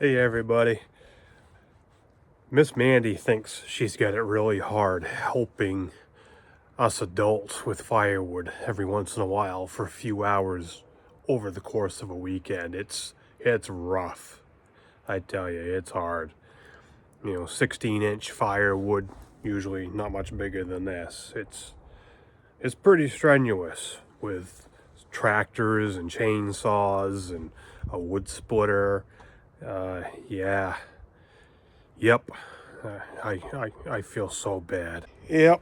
Hey everybody. Miss Mandy thinks she's got it really hard helping us adults with firewood every once in a while for a few hours over the course of a weekend. It's rough. I tell you, it's hard. 16-inch firewood, usually not much bigger than this. It's pretty strenuous with tractors and chainsaws and a wood splitter. Yeah. Yep. I feel so bad. Yep.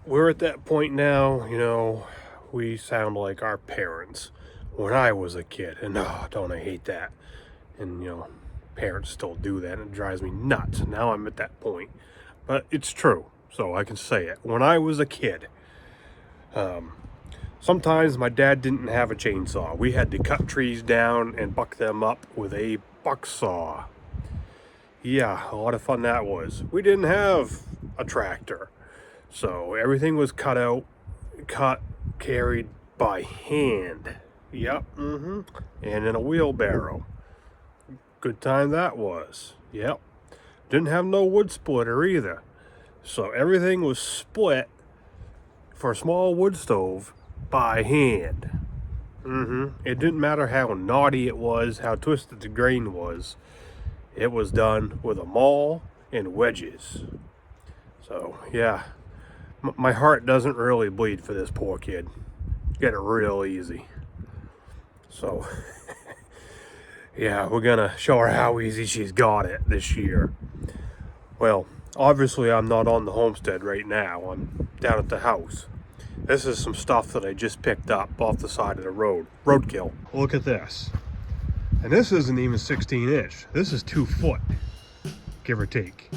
We're at that point now, we sound like our parents when I was a kid. And don't I hate that. And, parents still do that, and it drives me nuts. Now I'm at that point. But it's true, so I can say it. When I was a kid, sometimes my dad didn't have a chainsaw. We had to cut trees down and buck them up with a buck saw. Yeah, a lot of fun that was. We didn't have a tractor, so everything was carried by hand. Yep, and in a wheelbarrow. Good time that was. Yep. Didn't have no wood splitter either, so everything was split for a small wood stove by hand. It didn't matter how naughty it was, how twisted the grain was. It was done with a maul and wedges. So, yeah, my heart doesn't really bleed for this poor kid. Get it real easy. So, yeah, we're gonna show her how easy she's got it this year. Well, obviously I'm not on the homestead right now. I'm down at the house. This is some stuff that I just picked up off the side of the road. Roadkill. Look at this. And this isn't even 16-inch. This is 2 foot, give or take.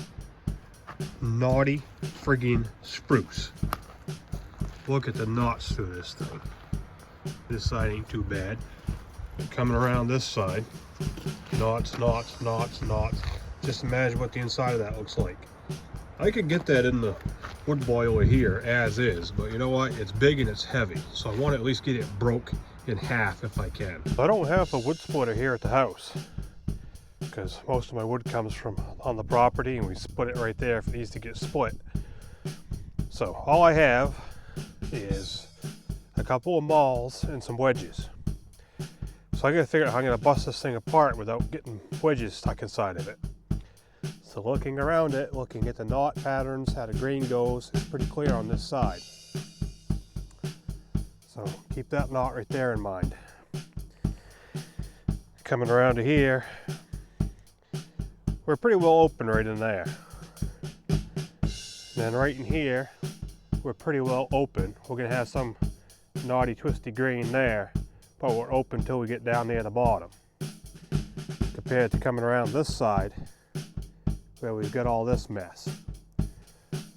Naughty friggin' spruce. Look at the knots through this thing. This side ain't too bad. Coming around this side, knots. Just imagine what the inside of that looks like. I could get that in the wood boiler here as is, but you know what? It's big and it's heavy, so I want to at least get it broke in half if I can. I don't have a wood splitter here at the house because most of my wood comes from on the property, and we split it right there if it needs to get split. So all I have is a couple of mauls and some wedges. So I gotta figure out how I'm gonna bust this thing apart without getting wedges stuck inside of it. So looking around it, looking at the knot patterns, how the grain goes, it's pretty clear on this side. So keep that knot right there in mind. Coming around to here, we're pretty well open right in there. And then right in here, we're pretty well open. We're gonna have some knotty, twisty grain there, but we're open till we get down near the bottom. Compared to coming around this side, where we've got all this mess.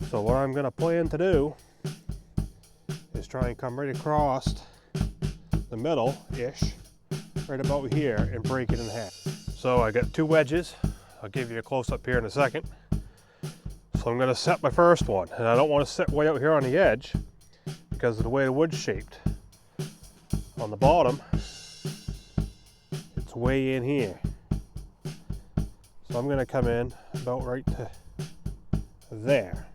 So what I'm gonna plan to do is try and come right across the middle-ish, right about here, and break it in half. So I got 2 wedges. I'll give you a close-up here in a second. So I'm gonna set my first one, and I don't want to sit way out here on the edge because of the way the wood's shaped. On the bottom, it's way in here. So I'm gonna come in about right to there.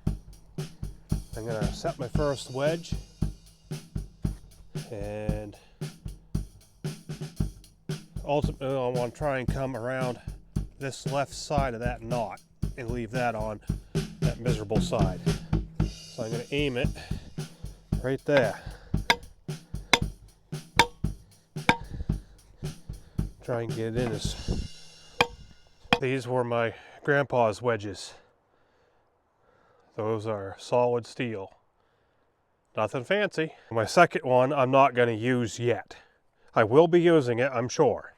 I'm gonna set my first wedge, and ultimately I want to try and come around this left side of that knot and leave that on that miserable side. So I'm gonna aim it right there. Try and get it in as... These were my grandpa's wedges. Those are solid steel. Nothing fancy. My second one I'm not going to use yet. I will be using it, I'm sure.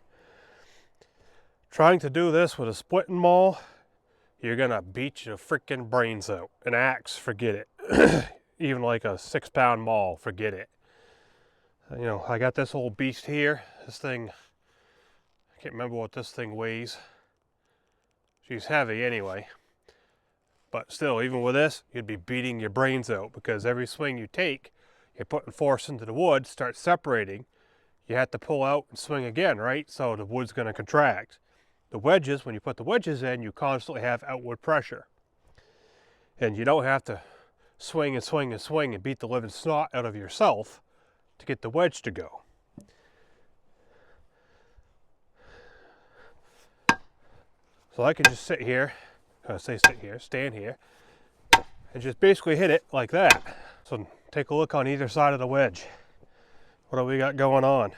Trying to do this with a splitting maul, you're going to beat your freaking brains out. An axe, forget it. Even like a 6-pound maul, forget it. I got this old beast here. This thing, I can't remember what this thing weighs. She's heavy anyway, but still, even with this, you'd be beating your brains out because every swing you take, you're putting force into the wood, starts separating. You have to pull out and swing again, right? So the wood's going to contract. The wedges, when you put the wedges in, you constantly have outward pressure. And you don't have to swing and swing and swing and beat the living snot out of yourself to get the wedge to go. So I can just sit here, stand here, and just basically hit it like that. So take a look on either side of the wedge. What do we got going on?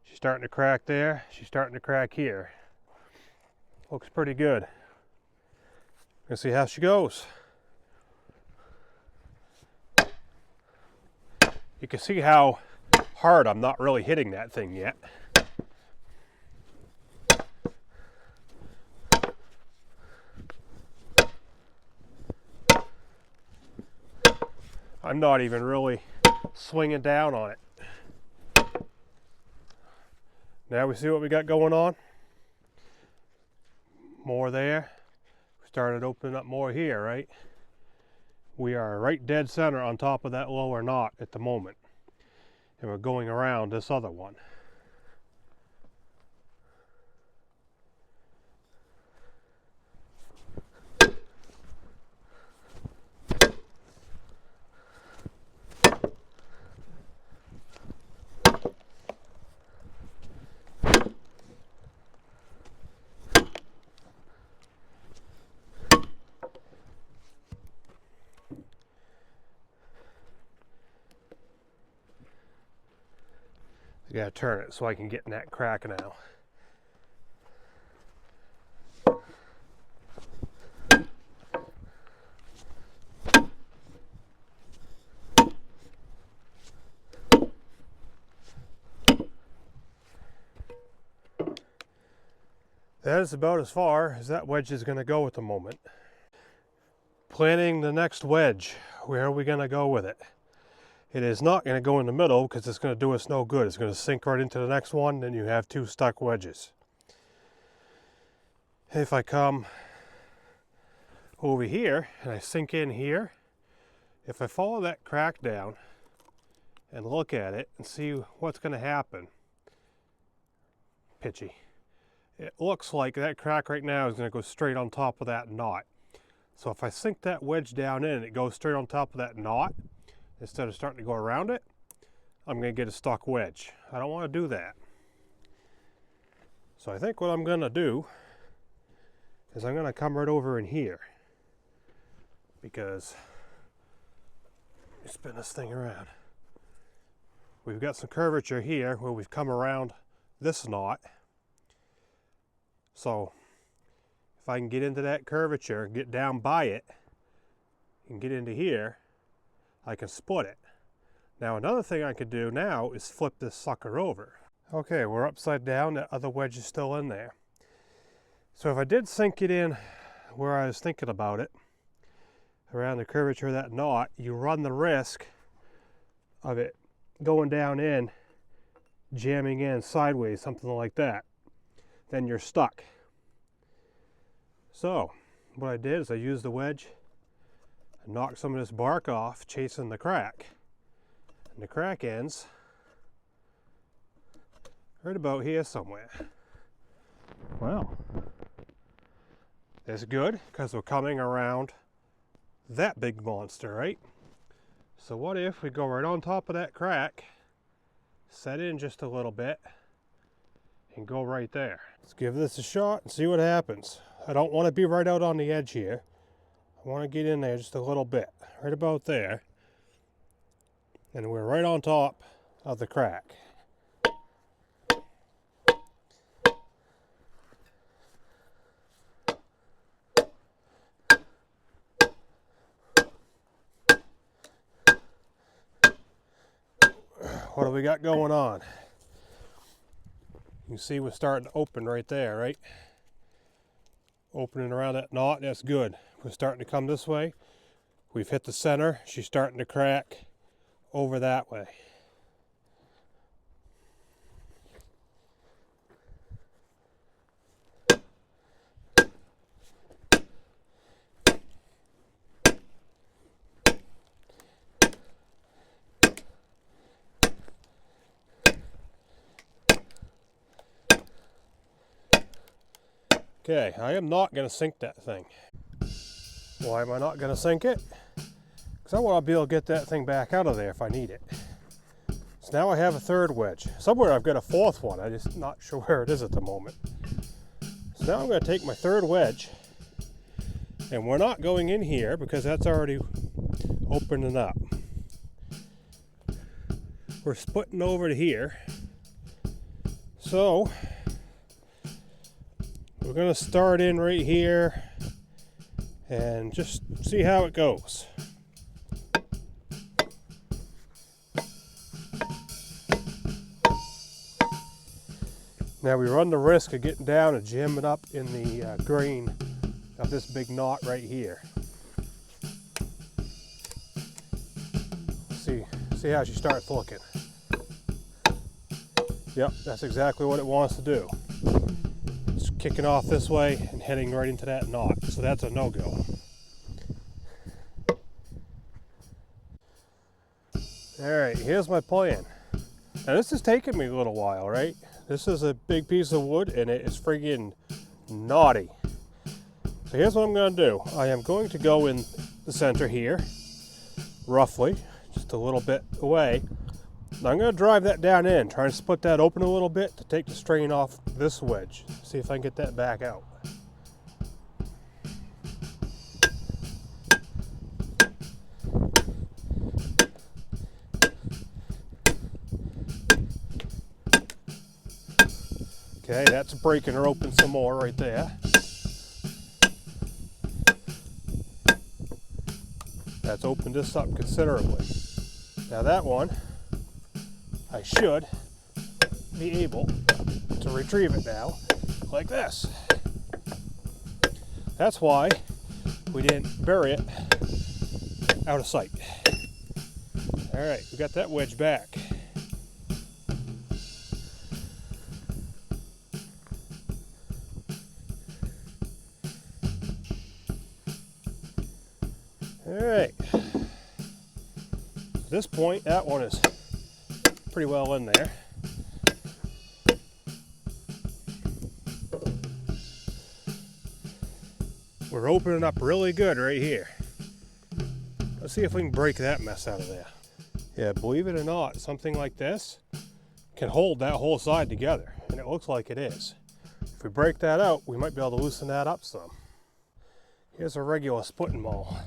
She's starting to crack there, she's starting to crack here. Looks pretty good. Let's see how she goes. You can see how hard I'm not really hitting that thing yet. I'm not even really swinging down on it. Now we see what we got going on. More there. We started opening up more here, right? We are right dead center on top of that lower knot at the moment. And we're going around this other one. I gotta turn it so I can get in that crack now. That is about as far as that wedge is going to go at the moment. Planning the next wedge. Where are we going to go with it? It is not going to go in the middle because it's going to do us no good. It's going to sink right into the next one, then you have two stuck wedges. If I come over here and I sink in here, if I follow that crack down and look at it and see what's going to happen, pitchy. It looks like that crack right now is going to go straight on top of that knot. So if I sink that wedge down in and it goes straight on top of that knot, instead of starting to go around it, I'm going to get a stuck wedge. I don't want to do that. So I think what I'm going to do is I'm going to come right over in here. Because, let me spin this thing around. We've got some curvature here where we've come around this knot. So if I can get into that curvature, get down by it, and get into here, I can split it. Now another thing I could do now is flip this sucker over. Okay, we're upside down, that other wedge is still in there. So if I did sink it in where I was thinking about it, around the curvature of that knot, you run the risk of it going down in, jamming in sideways, something like that. Then you're stuck. So what I did is I used the wedge and knocked some of this bark off, chasing the crack. And the crack ends right about here somewhere. Well, that's good because we're coming around that big monster, right? So what if we go right on top of that crack, set in just a little bit, and go right there. Let's give this a shot and see what happens. I don't want to be right out on the edge here. I want to get in there just a little bit, right about there. And we're right on top of the crack. What do we got going on? You can see we're starting to open right there, right? Opening around that knot, that's good. We're starting to come this way. We've hit the center. She's starting to crack over that way. Okay, I am not going to sink that thing. Why am I not going to sink it? Because I want to be able to get that thing back out of there if I need it. So now I have a third wedge. Somewhere I've got a fourth one, I'm just not sure where it is at the moment. So now I'm going to take my third wedge, and we're not going in here because that's already opening up. We're splitting over to here. So we're going to start in right here and just see how it goes. Now we run the risk of getting down and jamming up in the grain of this big knot right here. See how she starts looking. Yep, that's exactly what it wants to do. It's kicking off this way and heading right into that knot, so that's a no-go. Alright, here's my plan. Now this is taking me a little while, right? This is a big piece of wood and it is friggin' knotty. So here's what I'm going to do. I am going to go in the center here, roughly, just a little bit away. And I'm going to drive that down in, trying to split that open a little bit to take the strain off this wedge. See if I can get that back out. Okay, that's breaking her open some more right there. That's opened this up considerably. Now that one, I should be able to retrieve it now, like this. That's why we didn't bury it out of sight. All right, we got that wedge back. Alright, at this point that one is pretty well in there. We're opening up really good right here. Let's see if we can break that mess out of there. Yeah, believe it or not, something like this can hold that whole side together, and it looks like it is. If we break that out, we might be able to loosen that up some. Here's a regular splitting maul.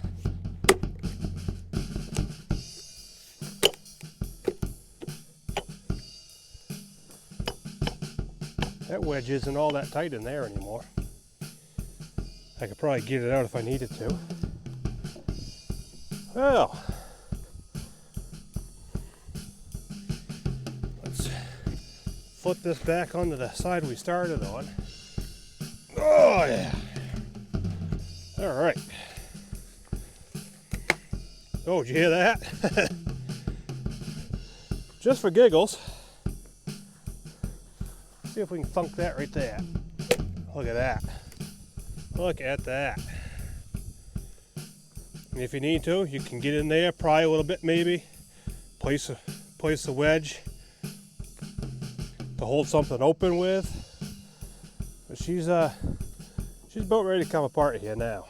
That wedge isn't all that tight in there anymore. I could probably get it out if I needed to. Well, let's flip this back onto the side we started on. Oh yeah. All right. Oh, did you hear that? Just for giggles. See if we can thunk that right there. Look at that. Look at that. And if you need to, you can get in there, pry a little bit maybe. Place a wedge to hold something open with. But she's about ready to come apart here now.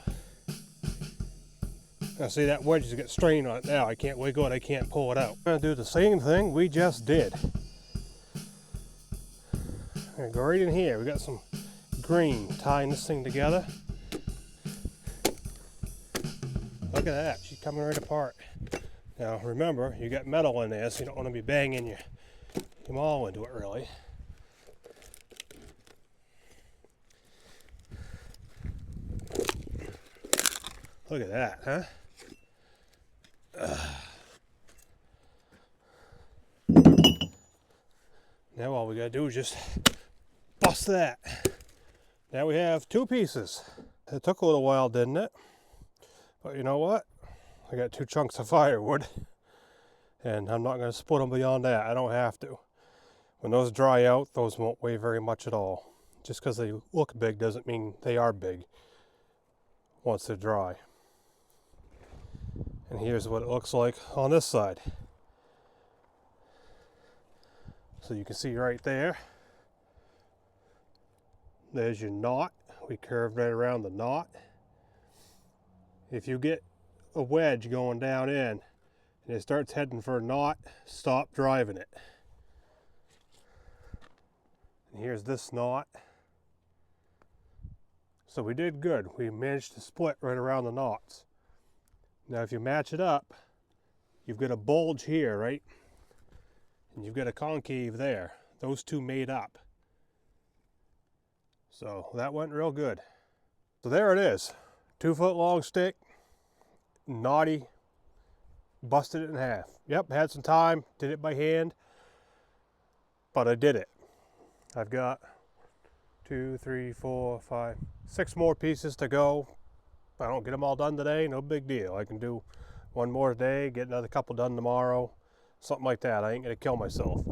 Now see, that wedge has got strain on it now. I can't wiggle it, I can't pull it out. I'm gonna do the same thing we just did. I'm gonna go right in here. We got some green tying this thing together. Look at that, she's coming right apart. Now remember, you got metal in there, so you don't want to be banging your maul into it really. Look at that, huh? Now all we gotta do is just bust that. Now we have two pieces. It took a little while, didn't it? But you know what? I got 2 chunks of firewood, and I'm not gonna split them beyond that. I don't have to. When those dry out, those won't weigh very much at all. Just because they look big doesn't mean they are big once they're dry. And here's what it looks like on this side. So you can see right there, there's your knot we curved right around the knot. If you get a wedge going down in and it starts heading for a knot, stop driving it. And here's this knot. So we did good. We managed to split right around the knots. Now if you match it up, you've got a bulge here, right? And you've got a concave there. Those two made up. So that went real good. So there it is. 2 foot long stick, knotty, busted it in half. Yep, had some time, did it by hand, but I did it. I've got 2, 3, 4, 5, 6 more pieces to go. If I don't get them all done today, no big deal. I can do one more today, get another couple done tomorrow, something like that. I ain't gonna kill myself.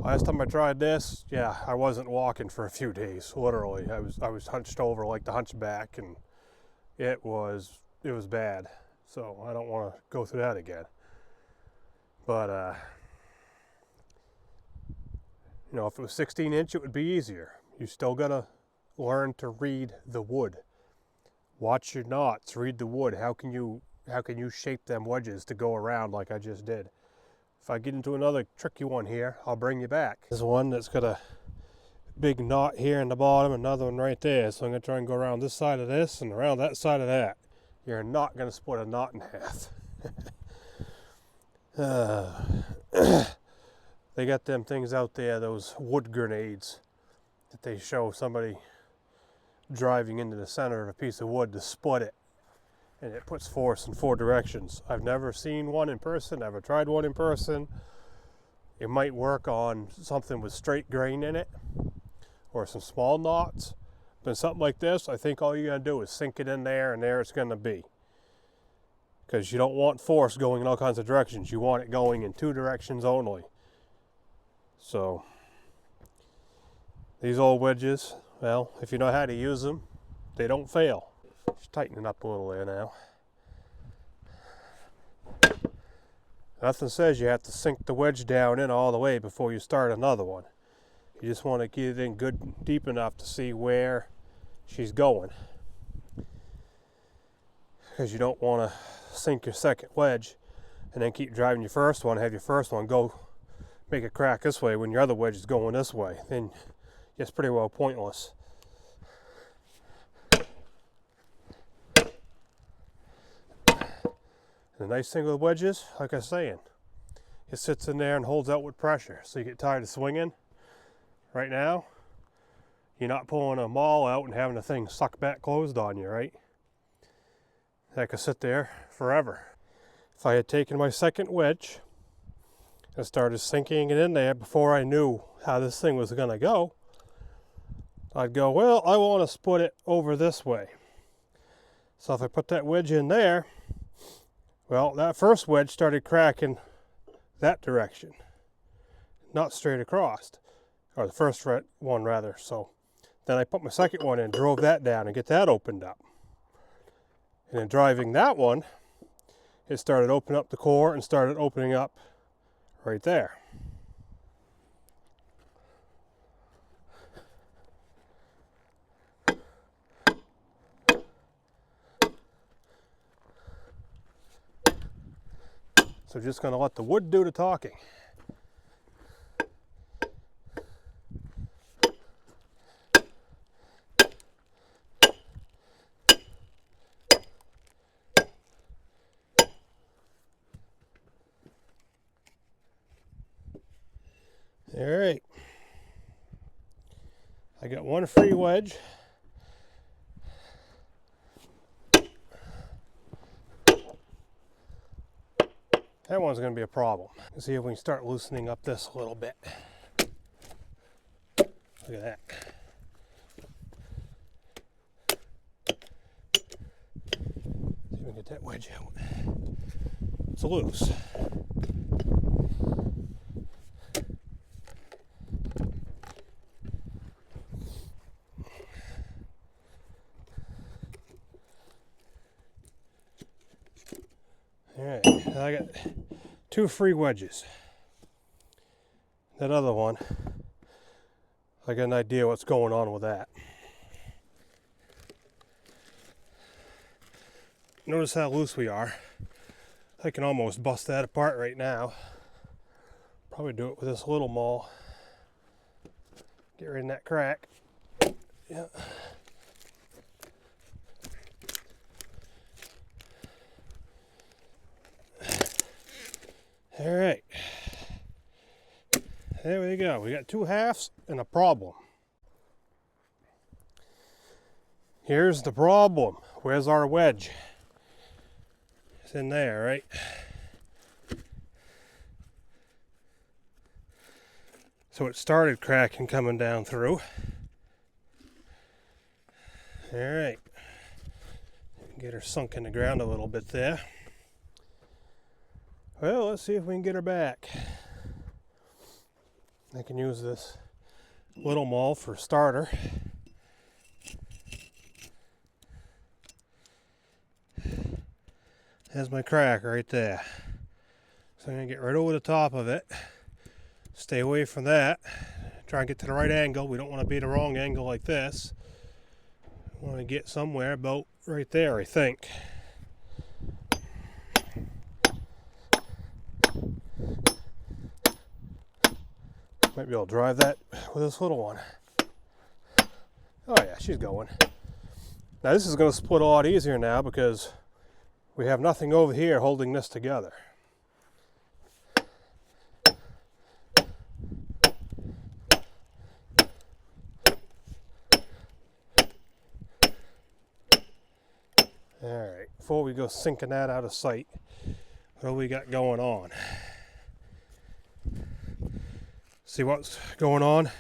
Last time I tried this, yeah, I wasn't walking for a few days, literally. I was hunched over like the hunchback, and it was bad. So I don't want to go through that again. But you know, if it was 16-inch, it would be easier. You still gotta learn to read the wood. Watch your knots, read the wood. How can you shape them wedges to go around like I just did? If I get into another tricky one here, I'll bring you back. There's one that's got a big knot here in the bottom, another one right there. So I'm gonna try and go around this side of this and around that side of that. You're not gonna split a knot in half. They got them things out there, those wood grenades that they show somebody driving into the center of a piece of wood to split it, and it puts force in 4 directions. I've never seen one in person, never tried one in person. It might work on something with straight grain in it or some small knots, but something like this, I think all you're gonna do is sink it in there, and there it's gonna be. Because you don't want force going in all kinds of directions. You want it going in 2 directions only. So these old wedges, well, if you know how to use them, they don't fail. Just tightening up a little there now. Nothing says you have to sink the wedge down in all the way before you start another one. You just want to get it in good, deep enough to see where she's going. Because you don't want to sink your second wedge and then keep driving your first one, have your first one go make a crack this way when your other wedge is going this way. Then it's pretty well pointless. The nice thing with wedges, like I was saying, it sits in there and holds out with pressure. So you get tired of swinging. Right now, you're not pulling a maul out and having the thing suck back closed on you, right? That could sit there forever. If I had taken my second wedge and started sinking it in there before I knew how this thing was gonna go, I'd go, well, I want to split it over this way. So if I put that wedge in there, well, that first wedge started cracking that direction, not straight across, or the first one rather. So then I put my second one in, drove that down and get that opened up. And in driving that one, it started opening up the core and started opening up right there. So just going to let the wood do the talking. All right. I got one free wedge. That one's going to be a problem. Let's see if we can start loosening up this a little bit. Look at that. See if we can get that wedge out. It's loose. Alright, I got 2 free wedges. That other one, I got an idea what's going on with that. Notice how loose we are. I can almost bust that apart right now. Probably do it with this little maul. Get rid of that crack. Yeah. All right. There we go. We got 2 halves and a problem. Here's the problem. Where's our wedge? It's in there, right? So it started cracking coming down through. All right. Get her sunk in the ground a little bit there. Well, let's see if we can get her back. I can use this little maul for starter. There's my crack right there. So I'm going to get right over the top of it. Stay away from that. Try and get to the right angle. We don't want to be at the wrong angle like this. We want to get somewhere about right there, I think. Might be able to drive that with this little one. Oh yeah, she's going. Now this is going to split a lot easier now because we have nothing over here holding this together. Alright, before we go sinking that out of sight, what do we got going on? See what's going on?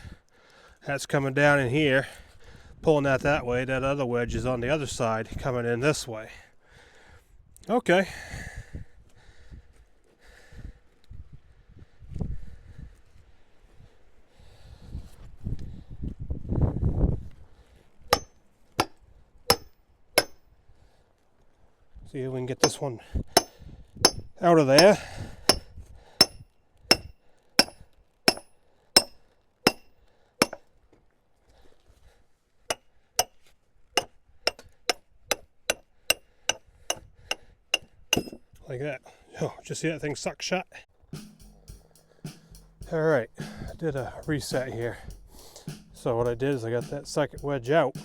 That's coming down in here, pulling that way. That other wedge is on the other side, coming in this way. Okay. See if we can get this one out of there. Like that. Oh, just see that thing suck shut? Alright, I did a reset here. So what I did is I got that second wedge out,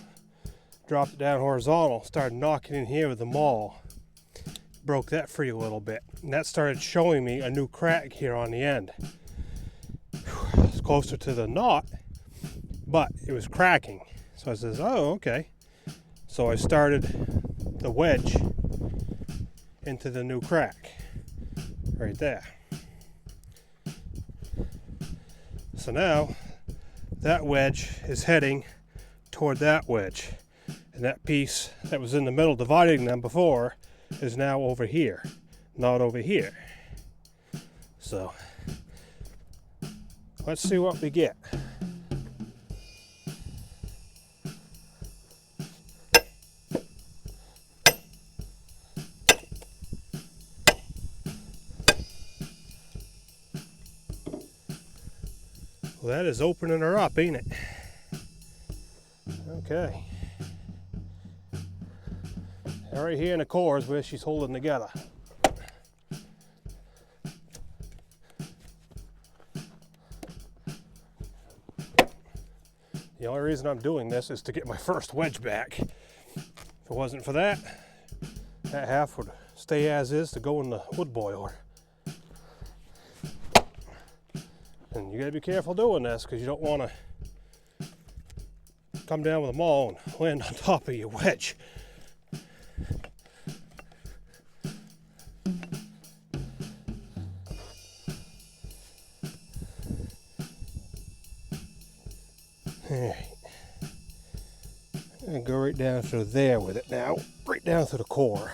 dropped it down horizontal, started knocking in here with the maul. Broke that free a little bit. And that started showing me a new crack here on the end. It's closer to the knot, but it was cracking. So I says, oh, okay. So I started the wedge into the new crack right there. So now that wedge is heading toward that wedge, and that piece that was in the middle dividing them before is now over here, not over here. So let's see what we get. Well, that is opening her up, ain't it? Okay. And right here in the core is where she's holding together. The only reason I'm doing this is to get my first wedge back. If it wasn't for that, that half would stay as is to go in the wood boiler. And you gotta be careful doing this because you don't want to come down with a maul and land on top of your wedge. Alright. I'm gonna go right down through there with it now, right down through the core.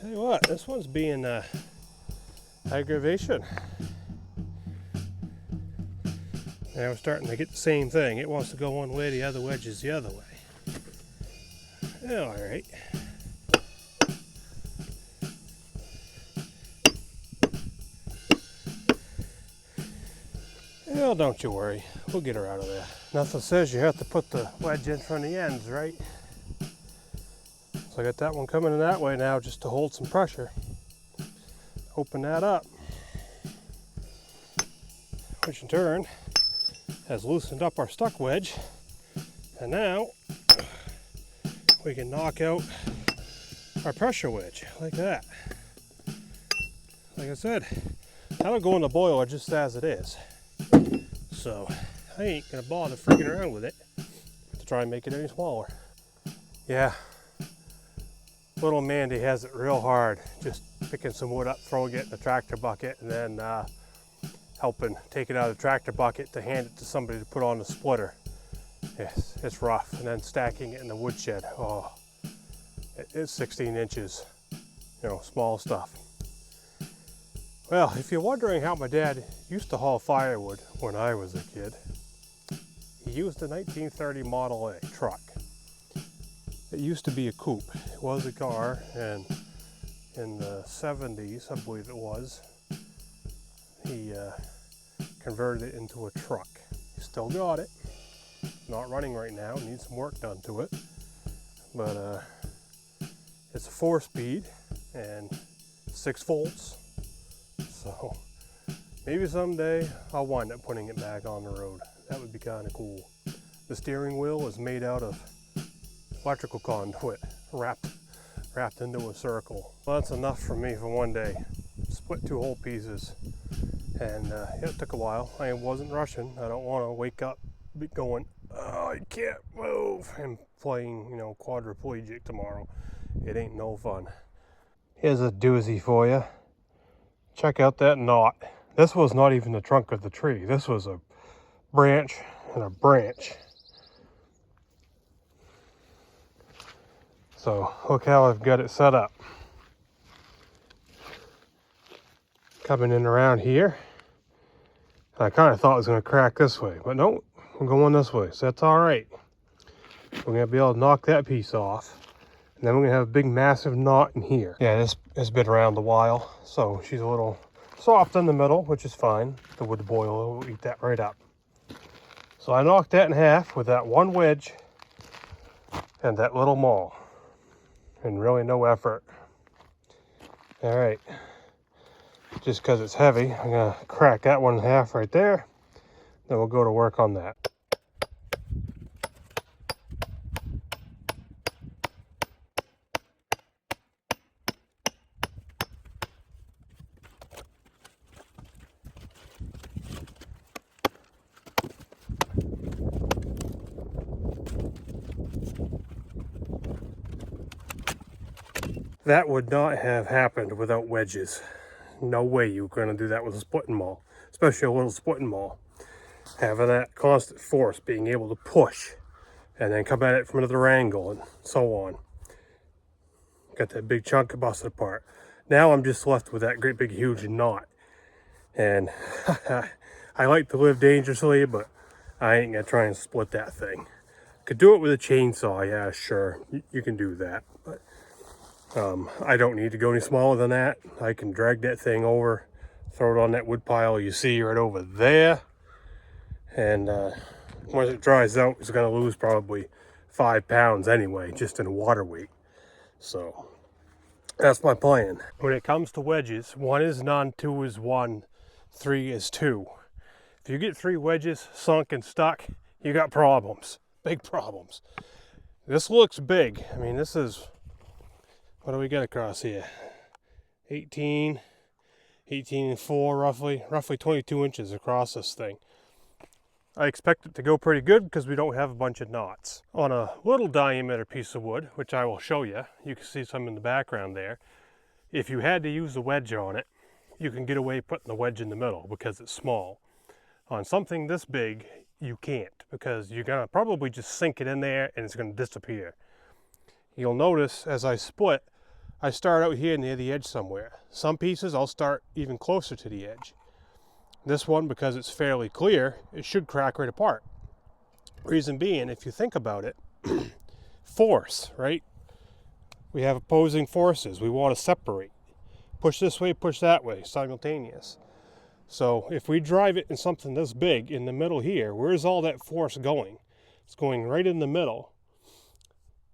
Tell you what, this one's being aggravation. Now we're starting to get the same thing. It wants to go one way, the other wedge is the other way. All right. Well, don't you worry. We'll get her out of there. Nothing says you have to put the wedge in from the ends, right? So I got that one coming in that way now just to hold some pressure. Open that up, which in turn has loosened up our stuck wedge. And now we can knock out our pressure wedge like that. Like I said, that'll go in the boiler just as it is. So I ain't gonna bother freaking around with it to try and make it any smaller. Yeah, little Mandy has it real hard, just picking some wood up, throwing it in the tractor bucket, and then helping take it out of the tractor bucket to hand it to somebody to put on the splitter. Yes, it's rough. And then stacking it in the woodshed. Oh, it's 16 inches, you know, small stuff. Well, if you're wondering how my dad used to haul firewood when I was a kid, he used a 1930 Model A truck. It used to be a coupe. It was a car, and in the 70s, I believe it was, he converted it into a truck. He still got it. Not running right now, needs some work done to it. But it's a 4-speed and 6 volts. So maybe someday I'll wind up putting it back on the road. That would be kind of cool. The steering wheel is made out of electrical conduit wrapped into a circle. Well, that's enough for me for one day. Split 2 whole pieces, and it took a while. I wasn't rushing. I don't want to wake up going, oh, I can't move, and playing, you know, quadriplegic tomorrow. It ain't no fun. Here's a doozy for you. Check out that knot. This was not even the trunk of the tree. This was a branch and a branch. So look how I've got it set up. Coming in around here. I kind of thought it was going to crack this way, but no, I'm going this way, so that's all right. We're going to be able to knock that piece off. And then we're going to have a big massive knot in here. Yeah, this has been around a while, so she's a little soft in the middle, which is fine. The wood boiler will eat that right up. So I knocked that in half with that one wedge and that little maul. And really no effort. All right. Just because it's heavy, I'm going to crack that one in half right there. Then we'll go to work on that. That would not have happened without wedges. No way you were going to do that with a splitting maul, especially a little splitting maul. Having that constant force, being able to push and then come at it from another angle and so on. Got that big chunk busted apart. Now I'm just left with that great big huge knot. And I like to live dangerously, but I ain't going to try and split that thing. Could do it with a chainsaw, yeah, sure. You can do that. But I don't need to go any smaller than that. I can drag that thing over, throw it on that wood pile you see right over there. And once it dries out, it's going to lose probably 5 pounds anyway, just in water weight. So that's my plan. When it comes to wedges, 1 is none, 2 is 1, 3 is 2. If you get 3 wedges sunk and stuck, you got problems, big problems. This looks big. I mean, this is, what do we get across here? 18 and 4 roughly 22 inches across this thing. I expect it to go pretty good because we don't have a bunch of knots. On a little diameter piece of wood, which I will show you, you can see some in the background there. If you had to use a wedge on it, you can get away putting the wedge in the middle because it's small. On something this big, you can't, because you're gonna probably just sink it in there and it's gonna disappear. You'll notice as I split, I start out here near the edge somewhere. Some pieces I'll start even closer to the edge. This one, because it's fairly clear, it should crack right apart. Reason being, if you think about it, force, right? We have opposing forces. We want to separate. Push this way, push that way, simultaneous. So if we drive it in something this big in the middle here, where's all that force going? It's going right in the middle.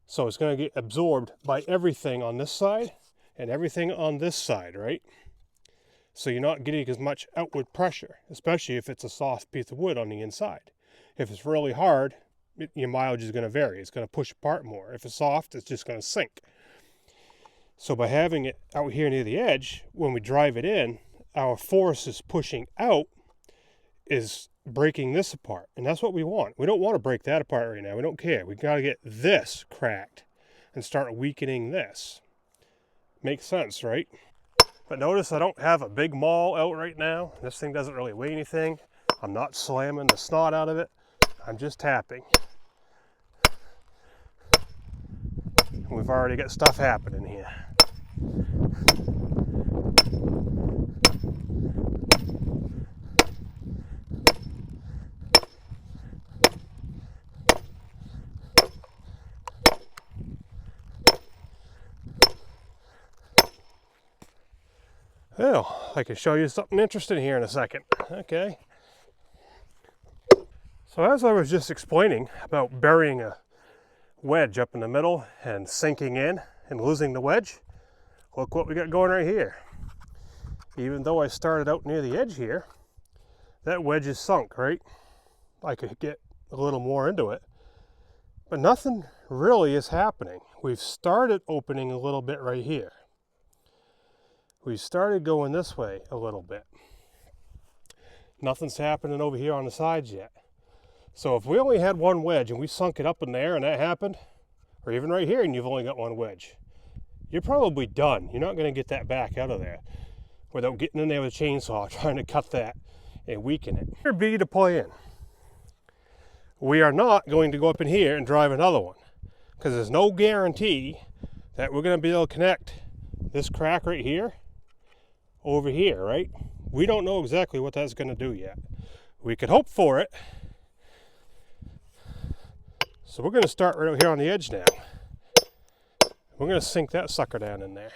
So it's going to get absorbed by everything on this side and everything on this side, right? So you're not getting as much outward pressure, especially if it's a soft piece of wood on the inside. If it's really hard, your mileage is going to vary. It's going to push apart more. If it's soft, it's just going to sink. So by having it out here near the edge, when we drive it in, our force is pushing out, is breaking this apart. And that's what we want. We don't want to break that apart right now. We don't care. We got to get this cracked and start weakening this. Makes sense, right? But notice I don't have a big maul out right now. This thing doesn't really weigh anything. I'm not slamming the snot out of it. I'm just tapping. We've already got stuff happening here. Well, I can show you something interesting here in a second. Okay. So as I was just explaining about burying a wedge up in the middle and sinking in and losing the wedge, look what we got going right here. Even though I started out near the edge here, that wedge is sunk, right? I could get a little more into it, but nothing really is happening. We've started opening a little bit right here. We started going this way a little bit. Nothing's happening over here on the sides yet. So if we only had one wedge and we sunk it up in there and that happened, or even right here and you've only got one wedge, you're probably done. You're not going to get that back out of there without getting in there with a chainsaw trying to cut that and weaken it. Here be to play in. We are not going to go up in here and drive another one because there's no guarantee that we're going to be able to connect this crack right here over here, right? We don't know exactly what that's going to do yet. We could hope for it. So we're going to start right out here on the edge now. We're going to sink that sucker down in there.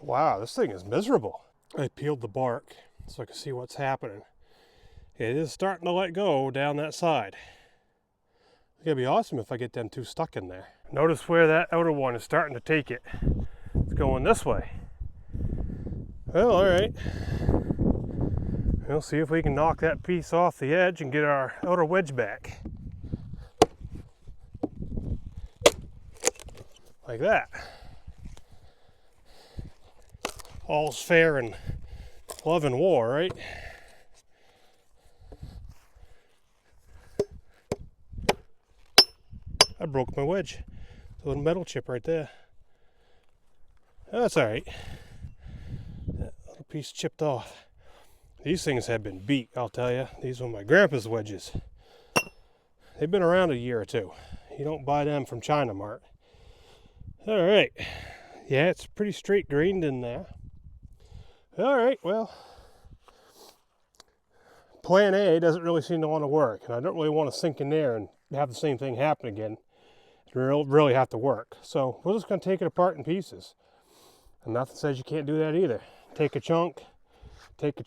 Wow, this thing is miserable. I peeled the bark so I can see what's happening. It is starting to let go down that side. It's gonna be awesome if I get them two stuck in there. Notice where that outer one is starting to take it. It's going this way. Well, all right. We'll see if we can knock that piece off the edge and get our outer wedge back. Like that. All's fair in love and war, right? I broke my wedge. A little metal chip right there. Oh, that's all right. That little piece chipped off. These things have been beat, I'll tell you. These are my grandpa's wedges. They've been around a year or two. You don't buy them from China Mart. All right. Yeah, it's pretty straight grained in there. All right, well, plan A doesn't really seem to want to work, and I don't really want to sink in there and have the same thing happen again. It really have to work. So we're just going to take it apart in pieces. And nothing says you can't do that either. Take a chunk, take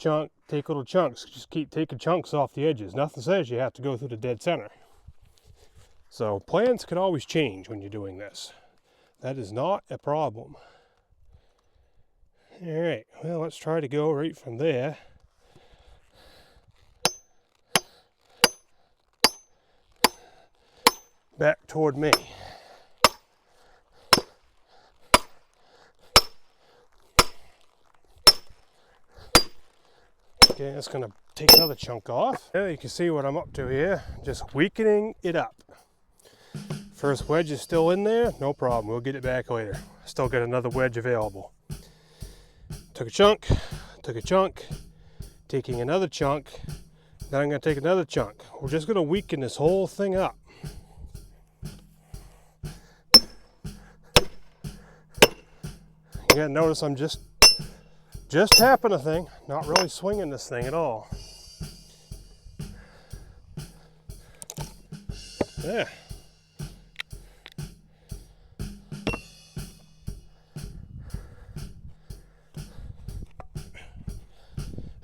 little chunks. Just keep taking chunks off the edges. Nothing says you have to go through the dead center. So plans can always change when you're doing this. That is not a problem. All right, well, let's try to go right from there. Back toward me. Okay, that's gonna take another chunk off. Yeah, you can see what I'm up to here. Just weakening it up. First wedge is still in there, no problem. We'll get it back later. Still got another wedge available. Took a chunk, taking another chunk, Then I'm going to take another chunk. We're just going to weaken this whole thing up. You gotta notice I'm just tapping the thing, not really swinging this thing at all. Yeah.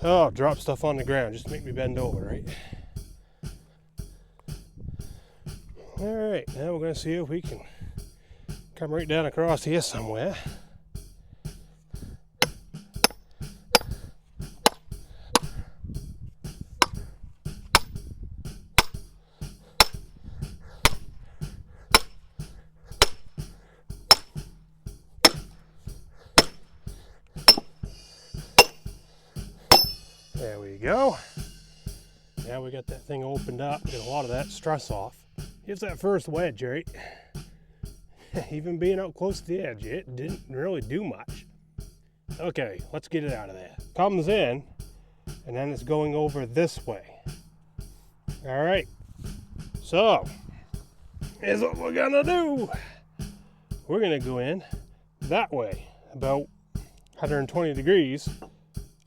Oh, drop stuff on the ground just to make me bend over, right? All right, now we're gonna see if we can come right down across here somewhere. There we go. Now we got that thing opened up, get a lot of that stress off. Here's that first wedge, right? Even being out close to the edge, it didn't really do much. Okay, let's get it out of there. Comes in, and then it's going over this way. All right, so here's what we're gonna do. We're gonna go in that way, about 120 degrees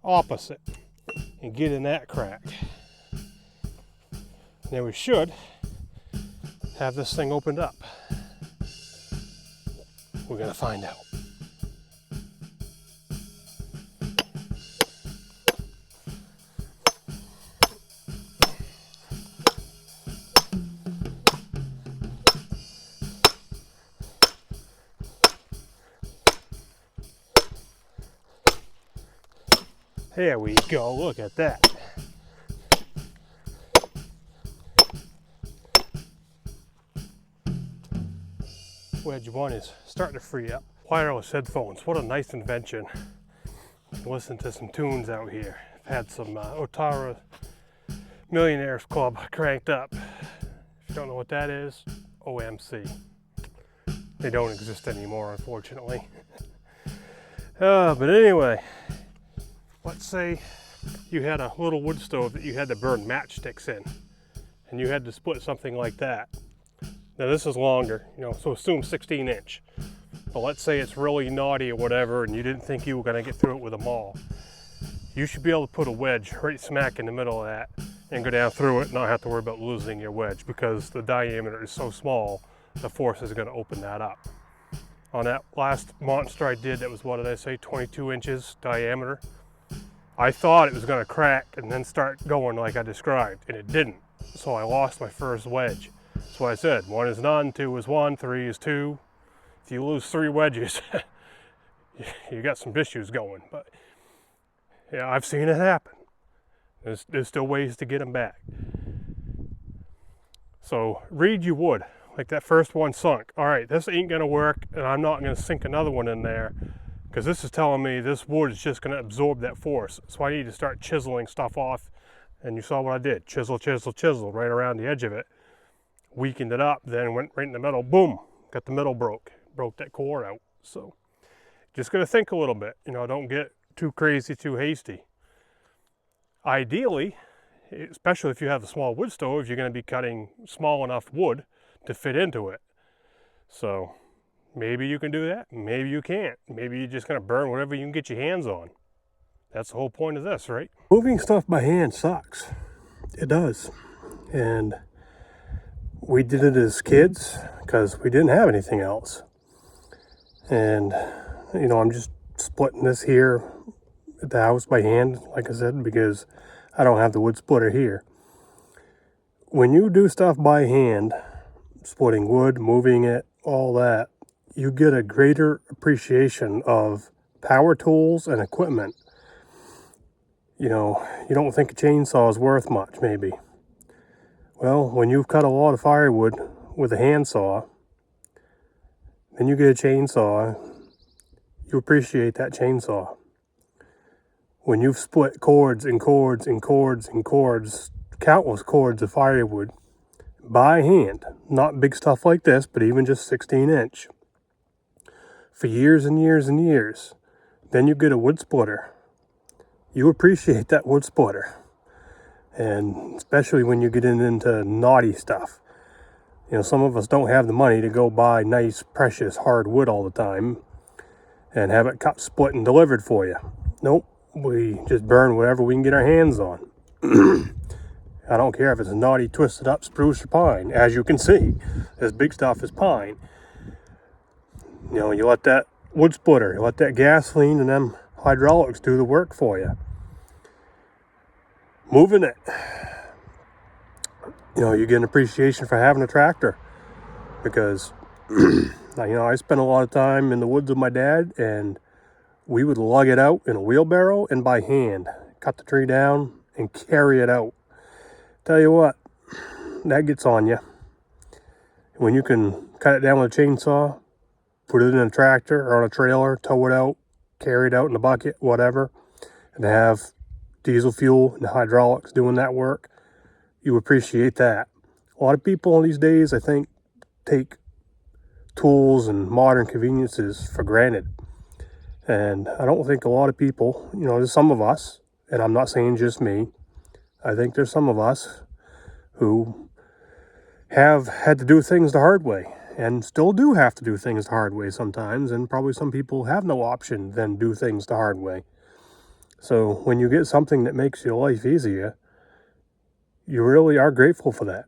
opposite, and get in that crack. Now we should have this thing opened up. We're gonna find out. There we go, look at that. Wedge 1 is starting to free up. Wireless headphones, what a nice invention. You can listen to some tunes out here. I've had some Otara Millionaires Club cranked up. If you don't know what that is, OMC. They don't exist anymore, unfortunately. But anyway, let's say you had a little wood stove that you had to burn matchsticks in, and you had to split something like that. Now this is longer, so assume 16-inch. But let's say it's really naughty or whatever, and you didn't think you were going to get through it with a maul. You should be able to put a wedge right smack in the middle of that and go down through it and not have to worry about losing your wedge, because the diameter is so small, the force is going to open that up. On that last monster I did, that was, what did I say, 22 inches diameter. I thought it was going to crack and then start going like I described, and it didn't. So I lost my first wedge. That's what I said. 1 is none, 2 is 1, 3 is 2. If you lose 3 wedges, you got some issues going. But yeah, I've seen it happen. There's still ways to get them back. So read your wood. Like that first one sunk. All right, this ain't gonna work, and I'm not gonna sink another one in there, because this is telling me this wood is just gonna absorb that force. So I need to start chiseling stuff off. And you saw what I did. Chisel, chisel, chisel right around the edge of it. Weakened it up, then went right in the middle, boom, got the middle broke that core out. So just gotta think a little bit, don't get too crazy, too hasty. Ideally, especially if you have a small wood stove, you're gonna be cutting small enough wood to fit into it. So maybe you can do that, maybe you can't. Maybe you're just gonna burn whatever you can get your hands on. That's the whole point of this, right? Moving stuff by hand sucks. It does. And we did it as kids because we didn't have anything else. And, I'm just splitting this here at the house by hand, like I said, because I don't have the wood splitter here. When you do stuff by hand, splitting wood, moving it, all that, you get a greater appreciation of power tools and equipment. You don't think a chainsaw is worth much, maybe. Well, when you've cut a lot of firewood with a handsaw, then you get a chainsaw, you appreciate that chainsaw. When you've split cords and cords and cords and cords, countless cords of firewood by hand, not big stuff like this, but even just 16-inch, for years and years and years, then you get a wood splitter. You appreciate that wood splitter. And especially when you get into naughty stuff. Some of us don't have the money to go buy nice, precious hardwood all the time and have it cut, split, and delivered for you. Nope, we just burn whatever we can get our hands on. I don't care if it's naughty, twisted up spruce or pine. As you can see, this big stuff is pine. You let that wood splitter, you let that gasoline and them hydraulics do the work for you. Moving it. You get an appreciation for having a tractor, because I spent a lot of time in the woods with my dad, and we would lug it out in a wheelbarrow and by hand, cut the tree down and carry it out. Tell you what, that gets on you. When you can cut it down with a chainsaw, put it in a tractor or on a trailer, tow it out, carry it out in a bucket, whatever, and have diesel fuel and hydraulics doing that work, you appreciate that. A lot of people these days, I think, take tools and modern conveniences for granted. And I don't think a lot of people, there's some of us, and I'm not saying just me, I think there's some of us who have had to do things the hard way and still do have to do things the hard way sometimes, and probably some people have no option than do things the hard way. So when you get something that makes your life easier, you really are grateful for that.